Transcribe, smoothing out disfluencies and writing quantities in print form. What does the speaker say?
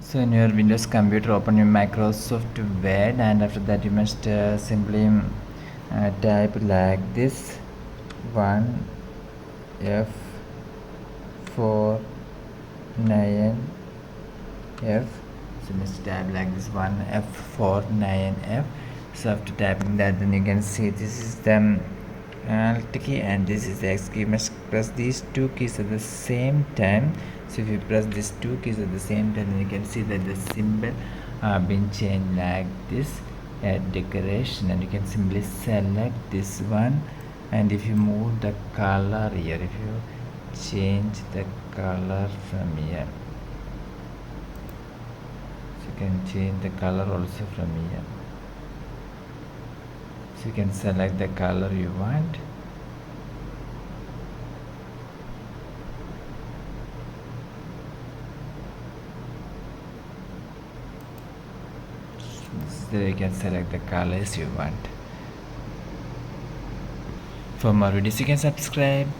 So in your Windows computer, open your Microsoft Word, and after that you must simply type like this: 1F49F. So must type like this: 1F49F. So after typing that, then you can see this is the Alt key and this is the X key. You must press these two keys at the same time. So if you press these two keys at the same time, then you can see that the symbol been changed like this, decoration, and you can simply select this one. And if you move the color here, if you change the color from here, so you can change the color also from here. So you can select the color you want. So you can select the colors you want. For more videos you can subscribe.